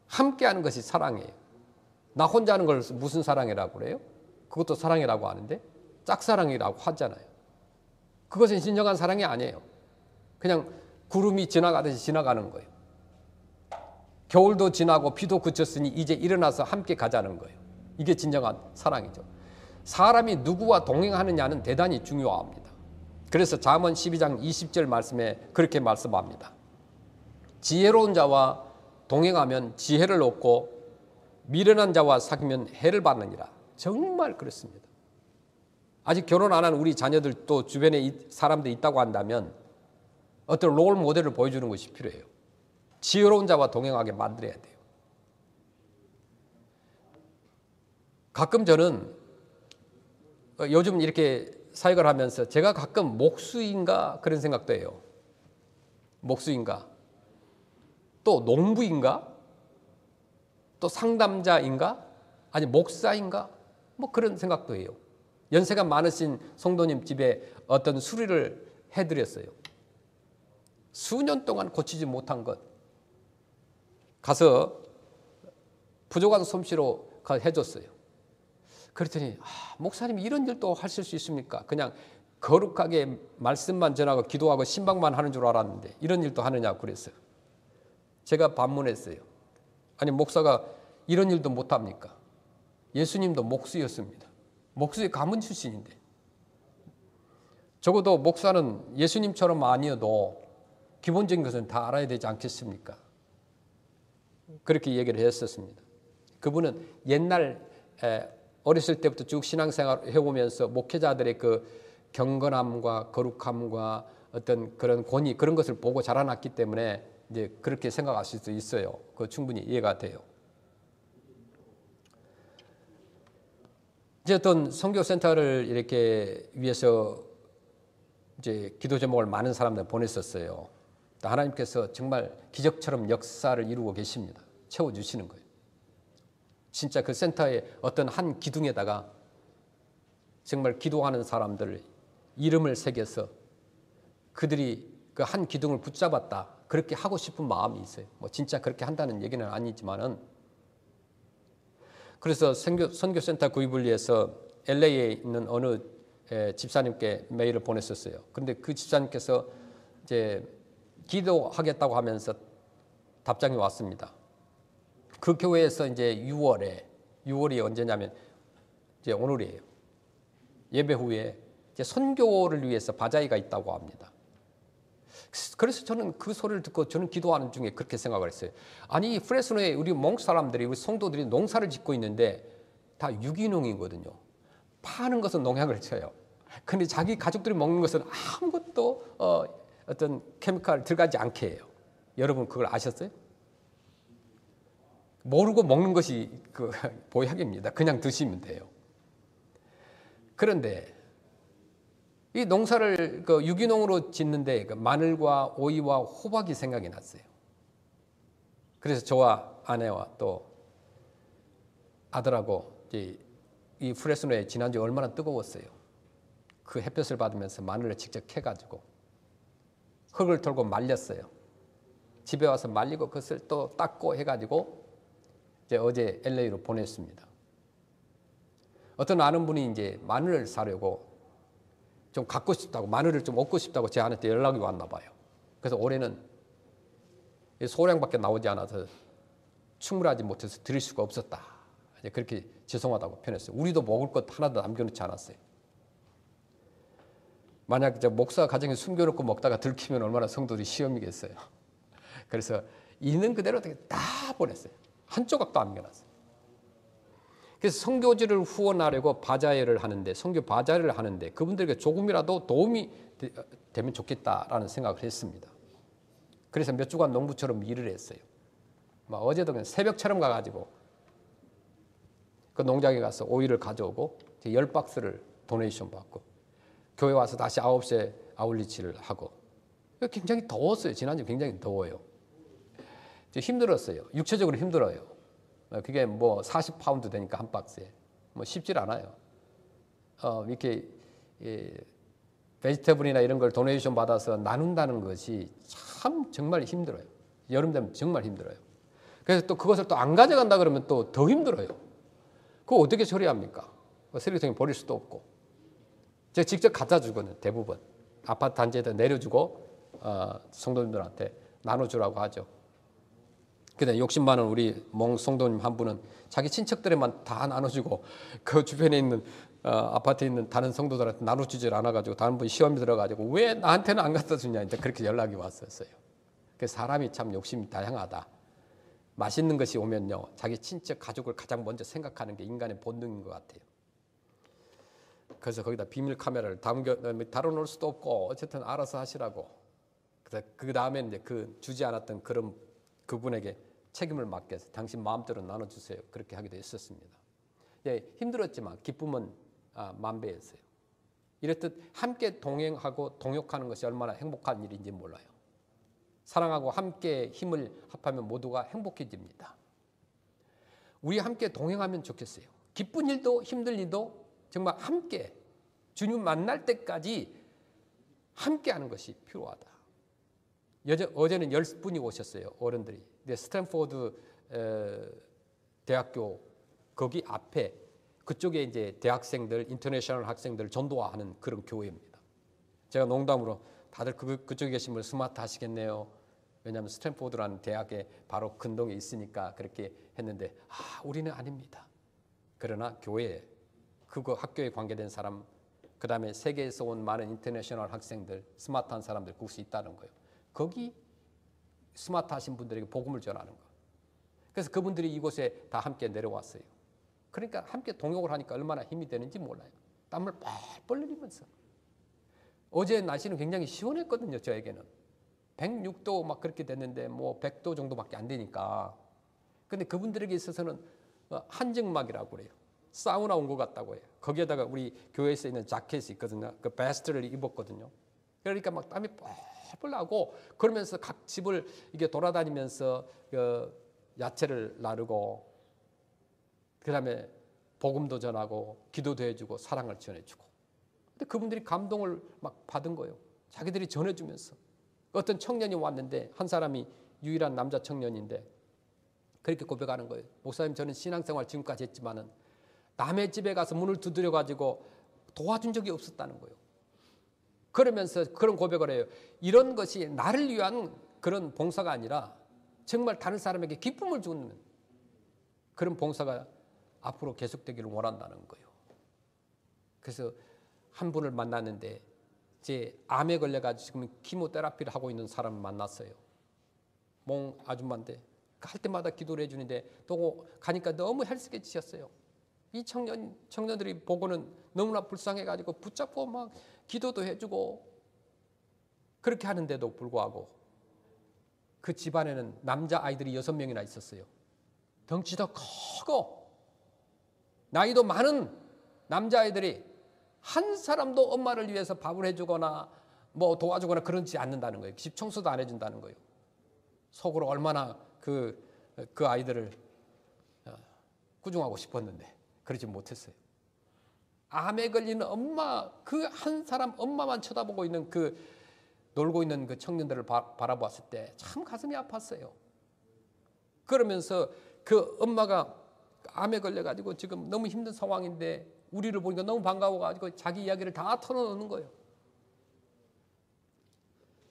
함께하는 것이 사랑이에요. 나 혼자 하는 걸 무슨 사랑이라고 그래요? 그것도 사랑이라고 하는데 짝사랑이라고 하잖아요. 그것은 진정한 사랑이 아니에요. 그냥 구름이 지나가듯이 지나가는 거예요. 겨울도 지나고 비도 그쳤으니 이제 일어나서 함께 가자는 거예요. 이게 진정한 사랑이죠. 사람이 누구와 동행하느냐는 대단히 중요합니다. 그래서 잠언 12장 20절 말씀에 그렇게 말씀합니다. 지혜로운 자와 동행하면 지혜를 얻고 미련한 자와 사귀면 해를 받느니라. 정말 그렇습니다. 아직 결혼 안 한 우리 자녀들도 주변에 사람들이 있다고 한다면 어떤 롤 모델을 보여주는 것이 필요해요. 지혜로운 자와 동행하게 만들어야 돼요. 가끔 저는 요즘 이렇게 사역을 하면서 제가 가끔 목수인가 그런 생각도 해요. 목수인가? 또 농부인가? 또 상담자인가? 아니 목사인가? 뭐 그런 생각도 해요. 연세가 많으신 성도님 집에 어떤 수리를 해드렸어요. 수년 동안 고치지 못한 것 가서 부족한 솜씨로 해줬어요. 그랬더니 목사님이 이런 일도 하실 수 있습니까? 그냥 거룩하게 말씀만 전하고 기도하고 신방만 하는 줄 알았는데 이런 일도 하느냐고 그랬어요. 제가 반문했어요. 아니 목사가 이런 일도 못합니까? 예수님도 목수였습니다. 목수의 가문 출신인데 적어도 목사는 예수님처럼 아니어도 기본적인 것은 다 알아야 되지 않겠습니까? 그렇게 얘기를 했었습니다. 그분은 옛날 어렸을 때부터 쭉 신앙생활을 해오면서 목회자들의 그 경건함과 거룩함과 어떤 그런 권위 그런 것을 보고 자라났기 때문에 이제 그렇게 생각하실 수 있어요. 그 충분히 이해가 돼요. 이제 어떤 선교센터를 이렇게 위해서 이제 기도 제목을 많은 사람들 보냈었어요. 하나님께서 정말 기적처럼 역사를 이루고 계십니다. 채워주시는 거예요. 진짜 그 센터의 어떤 한 기둥에다가 정말 기도하는 사람들 이름을 새겨서 그들이 그 한 기둥을 붙잡았다. 그렇게 하고 싶은 마음이 있어요. 뭐 진짜 그렇게 한다는 얘기는 아니지만은 그래서 선교센터 구입을 위해서 LA에 있는 어느 집사님께 메일을 보냈었어요. 그런데 그 집사님께서 이제 기도하겠다고 하면서 답장이 왔습니다. 그 교회에서 이제 6월이 언제냐면 이제 오늘이에요. 예배 후에 이제 선교를 위해서 바자회가 있다고 합니다. 그래서 저는 그 소리를 듣고 저는 기도하는 중에 그렇게 생각을 했어요. 아니 프레스노에 우리 몽크 사람들이 우리 성도들이 농사를 짓고 있는데 다 유기농이거든요. 파는 것은 농약을 쳐요. 근데 자기 가족들이 먹는 것은 아무것도 어떤 케미칼 들어가지 않게 해요. 여러분 그걸 아셨어요? 모르고 먹는 것이 그 보약입니다. 그냥 드시면 돼요. 그런데 이 농사를 그 유기농으로 짓는데 그 마늘과 오이와 호박이 생각이 났어요. 그래서 저와 아내와 또 아들하고 이 프레스노에 지난주에 얼마나 뜨거웠어요. 그 햇볕을 받으면서 마늘을 직접 캐가지고 흙을 털고 말렸어요. 집에 와서 말리고 그것을 또 닦고 해가지고 이제 어제 LA로 보냈습니다. 어떤 아는 분이 이제 마늘을 사려고 좀 갖고 싶다고, 마늘을 좀 얻고 싶다고 제한테 연락이 왔나 봐요. 그래서 올해는 소량밖에 나오지 않아서 충분하지 못해서 드릴 수가 없었다. 이제 그렇게 죄송하다고 표현했어요. 우리도 먹을 것 하나도 남겨놓지 않았어요. 만약 목사 가정에 숨겨놓고 먹다가 들키면 얼마나 성도들이 시험이겠어요. 그래서 있는 그대로 다 보냈어요. 한 조각도 안 남겨놨어요. 그래서 선교지를 후원하려고 바자회를 하는데, 선교 바자회를 하는데 그분들에게 조금이라도 도움이 되면 좋겠다라는 생각을 했습니다. 그래서 몇 주간 농부처럼 일을 했어요. 막 어제도 그냥 새벽처럼 가가지고 그 농장에 가서 오이를 가져오고 10박스를 도네이션 받고 교회 와서 다시 9시에 아울리치를 하고. 굉장히 더웠어요. 지난주 굉장히 더워요. 힘들었어요. 육체적으로 힘들어요. 그게 뭐 40파운드 되니까 한 박스에 뭐 쉽질 않아요. 이렇게 베지터블이나 이런 걸 도네이션 받아서 나눈다는 것이 참 정말 힘들어요. 여름 되면 정말 힘들어요. 그래서 또 그것을 또 안 가져간다 그러면 또 더 힘들어요. 그거 어떻게 처리합니까? 쓰레기통에 버릴 수도 없고. 제가 직접 갖다 주거든요. 대부분 아파트 단지에다 내려주고 성도님들한테 나눠주라고 하죠. 근데 욕심 많은 우리 몽 성도님 한 분은 자기 친척들에만 다 나눠주고 그 주변에 있는 아파트에 있는 다른 성도들한테 나눠주질 않아가지고 다른 분이 시험이 들어가지고 왜 나한테는 안 갖다 주냐 이제 그렇게 연락이 왔었어요. 그래서 사람이 참 욕심이 다양하다. 맛있는 것이 오면요 자기 친척 가족을 가장 먼저 생각하는 게 인간의 본능인 것 같아요. 그래서 거기다 비밀 카메라를 달아놓을 수도 없고 어쨌든 알아서 하시라고. 그래서 그 다음에 이제 그 주지 않았던 그런 그분에게 책임을 맡겨서 당신 마음대로 나눠주세요. 그렇게 하기도 했었습니다. 예, 힘들었지만 기쁨은 만배였어요. 이랬듯 함께 동행하고 동역하는 것이 얼마나 행복한 일인지 몰라요. 사랑하고 함께 힘을 합하면 모두가 행복해집니다. 우리 함께 동행하면 좋겠어요. 기쁜 일도 힘든 일도 정말 함께 주님 만날 때까지 함께 하는 것이 필요하다. 어제는 10분이 오셨어요. 어른들이. 스탠포드 대학교 거기 앞에 그쪽에 이제 대학생들, 인터내셔널 학생들 전도하는 그런 교회입니다. 제가 농담으로 다들 그쪽에 계시면 스마트 하시겠네요. 왜냐하면 스탠포드라는 대학에 바로 근동에 있으니까 그렇게 했는데 우리는 아닙니다. 그러나 교회에 그거 학교에 관계된 사람 그 다음에 세계에서 온 많은 인터내셔널 학생들 스마트한 사람들 그곳에 있다는 거예요. 거기 스마트하신 분들에게 복음을 전하는 거. 그래서 그분들이 이곳에 다 함께 내려왔어요. 그러니까 함께 동역을 하니까 얼마나 힘이 되는지 몰라요. 땀을 뻘뻘 흘리면서. 어제 날씨는 굉장히 시원했거든요. 저에게는 106도 막 그렇게 됐는데 뭐 100도 정도밖에 안 되니까. 근데 그분들에게 있어서는 한증막이라고 그래요. 사우나 온 것 같다고 해요. 거기에다가 우리 교회에서 있는 자켓이 있거든요. 그 베스트를 입었거든요. 그러니까 막 땀이 뻘뻘 나고 그러면서 각 집을 이게 돌아다니면서 야채를 나르고 그다음에 복음도 전하고 기도도 해주고 사랑을 전해주고. 근데 그분들이 감동을 막 받은 거예요. 자기들이 전해주면서 어떤 청년이 왔는데 한 사람이 유일한 남자 청년인데 그렇게 고백하는 거예요. 목사님 저는 신앙생활 지금까지 했지만은 남의 집에 가서 문을 두드려 가지고 도와준 적이 없었다는 거예요. 그러면서 그런 고백을 해요. 이런 것이 나를 위한 그런 봉사가 아니라 정말 다른 사람에게 기쁨을 주는 그런 봉사가 앞으로 계속되기를 원한다는 거예요. 그래서 한 분을 만났는데 제 암에 걸려가지고 지금 키모테라피를 하고 있는 사람을 만났어요. 몽 아줌마인데 할 때마다 기도를 해주는데 또 가니까 너무 헬스케지셨어요. 이 청년들이 보고는 너무나 불쌍해가지고 붙잡고 막 기도도 해주고 그렇게 하는데도 불구하고 그 집안에는 남자 아이들이 6명이나 있었어요. 덩치도 크고 나이도 많은 남자아이들이 한 사람도 엄마를 위해서 밥을 해주거나 뭐 도와주거나 그러지 않는다는 거예요. 집 청소도 안 해준다는 거예요. 속으로 얼마나 그 아이들을 꾸중하고 싶었는데 그러지 못했어요. 암에 걸리는 엄마, 그 한 사람 엄마만 쳐다보고 있는 그 놀고 있는 그 청년들을 바라보았을 때 참 가슴이 아팠어요. 그러면서 그 엄마가 암에 걸려가지고 지금 너무 힘든 상황인데 우리를 보니까 너무 반가워가지고 자기 이야기를 다 털어놓는 거예요.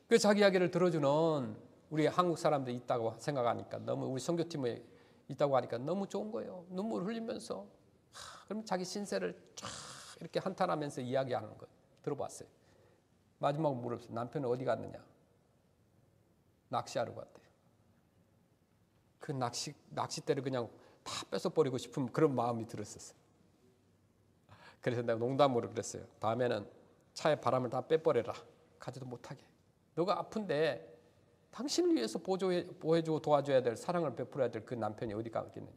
그 자기 이야기를 들어주는 우리 한국 사람들이 있다고 생각하니까 너무 우리 선교팀에 있다고 하니까 너무 좋은 거예요. 눈물 흘리면서 그럼 자기 신세를 쫙 이렇게 한탄하면서 이야기하는 거 들어봤어요. 마지막으로 물었어요. 남편은 어디 갔느냐? 낚시하러 갔대요. 그 낚싯대를 그냥 다 뺏어버리고 싶은 그런 마음이 들었었어요. 그래서 내가 농담으로 그랬어요. 다음에는 차에 바람을 다 빼버려라. 가지도 못하게. 너가 아픈데 당신을 위해서 보호해주고 도와줘야 될, 사랑을 베풀어야 될 그 남편이 어디 가겠느냐.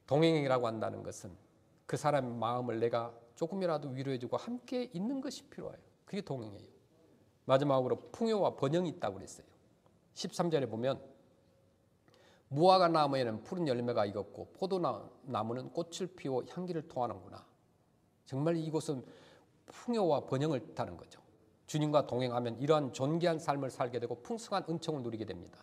동행이라고 한다는 것은 그 사람의 마음을 내가 조금이라도 위로해주고 함께 있는 것이 필요해요. 그게 동행이에요. 마지막으로 풍요와 번영이 있다고 그랬어요. 13절에 보면 무화과 나무에는 푸른 열매가 익었고 포도나무는 꽃을 피워 향기를 토하는구나. 정말 이곳은 풍요와 번영을 뜻하는 거죠. 주님과 동행하면 이러한 존귀한 삶을 살게 되고 풍성한 은총을 누리게 됩니다.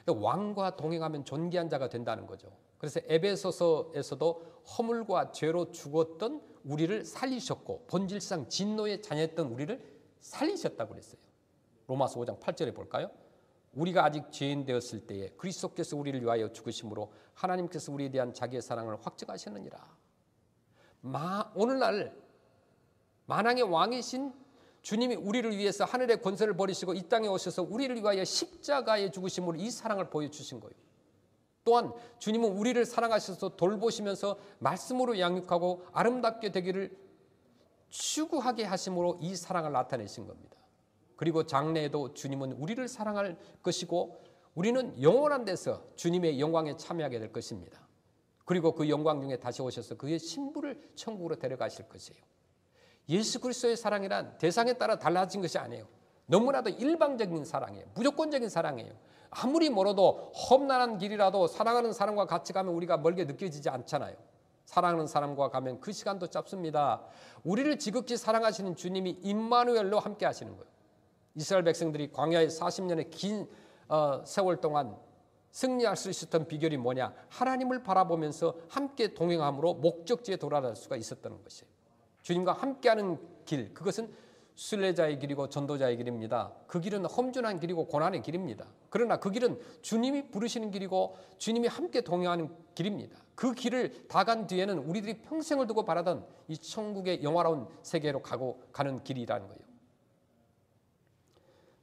왕과 동행하면 존귀한 자가 된다는 거죠. 그래서 에베소서에서도 허물과 죄로 죽었던 우리를 살리셨고 본질상 진노의 자녀였던 우리를 살리셨다고 그랬어요. 로마서 5장 8절에 볼까요? 우리가 아직 죄인 되었을 때에 그리스도께서 우리를 위하여 죽으심으로 하나님께서 우리에 대한 자기의 사랑을 확증하셨느니라. 오늘날 만왕의 왕이신 주님이 우리를 위해서 하늘의 권세를 버리시고 이 땅에 오셔서 우리를 위하여 십자가에 죽으심으로 이 사랑을 보여주신 거예요. 또한 주님은 우리를 사랑하셔서 돌보시면서 말씀으로 양육하고 아름답게 되기를 추구하게 하심으로 이 사랑을 나타내신 겁니다. 그리고 장래에도 주님은 우리를 사랑할 것이고 우리는 영원한 데서 주님의 영광에 참여하게 될 것입니다. 그리고 그 영광 중에 다시 오셔서 그의 신부를 천국으로 데려가실 것이에요. 예수 그리스도의 사랑이란 대상에 따라 달라진 것이 아니에요. 너무나도 일방적인 사랑이에요. 무조건적인 사랑이에요. 아무리 멀어도 험난한 길이라도 사랑하는 사람과 같이 가면 우리가 멀게 느껴지지 않잖아요. 사랑하는 사람과 가면 그 시간도 짧습니다. 우리를 지극히 사랑하시는 주님이 임마누엘로 함께 하시는 거예요. 이스라엘 백성들이 광야의 40년의 긴 세월 동안 승리할 수 있었던 비결이 뭐냐? 하나님을 바라보면서 함께 동행함으로 목적지에 도달할 수가 있었던 것이에요. 주님과 함께하는 길, 그것은 순례자의 길이고 전도자의 길입니다. 그 길은 험준한 길이고 고난의 길입니다. 그러나 그 길은 주님이 부르시는 길이고 주님이 함께 동행하는 길입니다. 그 길을 다 간 뒤에는 우리들이 평생을 두고 바라던 이 천국의 영화로운 세계로 가는 길이라는 거예요.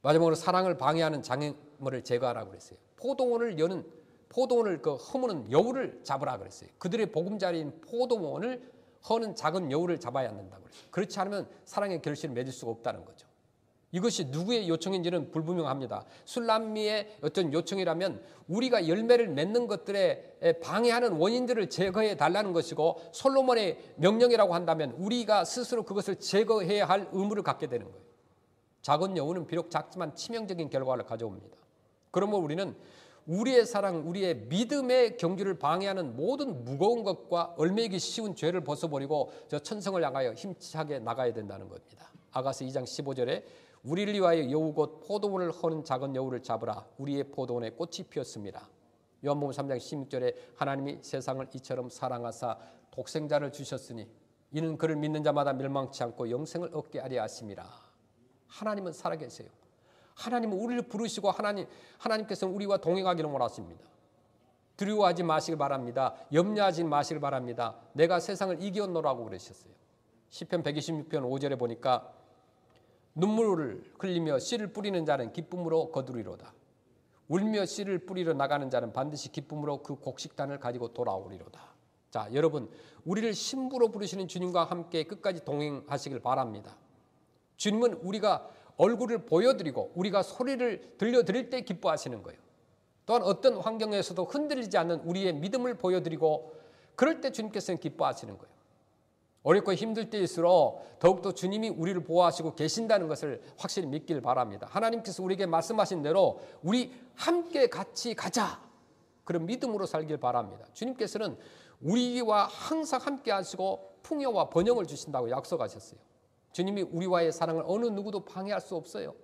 마지막으로 사랑을 방해하는 장애물을 제거하라고 그랬어요. 포도원을 허무는 여우를 잡으라 그랬어요. 그들의 보금자리인 포도원을 허는 작은 여우를 잡아야 한다고 그랬어요. 그렇지 않으면 사랑의 결실을 맺을 수가 없다는 거죠. 이것이 누구의 요청인지는 불분명합니다. 술람미의 어떤 요청이라면 우리가 열매를 맺는 것들에 방해하는 원인들을 제거해 달라는 것이고 솔로몬의 명령이라고 한다면 우리가 스스로 그것을 제거해야 할 의무를 갖게 되는 거예요. 작은 여우는 비록 작지만 치명적인 결과를 가져옵니다. 그러므로 우리는 우리의 사랑, 우리의 믿음의 경주를 방해하는 모든 무거운 것과 얼매이기 쉬운 죄를 벗어버리고 저 천성을 향하여 힘차게 나가야 된다는 겁니다. 아가서 2장 15절에 우리를 위하여 여우 곧 포도원을 허는 작은 여우를 잡으라. 우리의 포도원에 꽃이 피었습니다. 요한복음 3장 16절에 하나님이 세상을 이처럼 사랑하사 독생자를 주셨으니 이는 그를 믿는 자마다 멸망치 않고 영생을 얻게 하려 하심이라. 하나님은 살아계세요. 하나님은 우리를 부르시고 하나님께서는 우리와 동행하기를 원하십니다. 두려워하지 마시길 바랍니다. 염려하지 마시길 바랍니다. 내가 세상을 이겼노라고 그러셨어요. 시편 126편 5절에 보니까 눈물을 흘리며 씨를 뿌리는 자는 기쁨으로 거두리로다. 울며 씨를 뿌리러 나가는 자는 반드시 기쁨으로 그 곡식단을 가지고 돌아오리로다. 자, 여러분, 우리를 신부로 부르시는 주님과 함께 끝까지 동행하시길 바랍니다. 주님은 우리가 얼굴을 보여드리고 우리가 소리를 들려드릴 때 기뻐하시는 거예요. 또한 어떤 환경에서도 흔들리지 않는 우리의 믿음을 보여드리고 그럴 때 주님께서는 기뻐하시는 거예요. 어렵고 힘들 때일수록 더욱더 주님이 우리를 보호하시고 계신다는 것을 확실히 믿길 바랍니다. 하나님께서 우리에게 말씀하신 대로 우리 함께 같이 가자. 그런 믿음으로 살길 바랍니다. 주님께서는 우리와 항상 함께 하시고 풍요와 번영을 주신다고 약속하셨어요. 주님이 우리와의 사랑을 어느 누구도 방해할 수 없어요.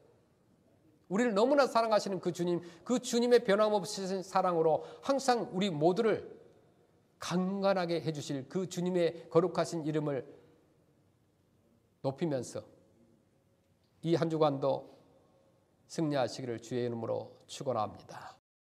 우리를 너무나 사랑하시는 그 주님, 그 주님의 변함없으신 사랑으로 항상 우리 모두를 강건하게 해주실 그 주님의 거룩하신 이름을 높이면서 이 한 주간도 승리하시기를 주의 이름으로 축원합니다.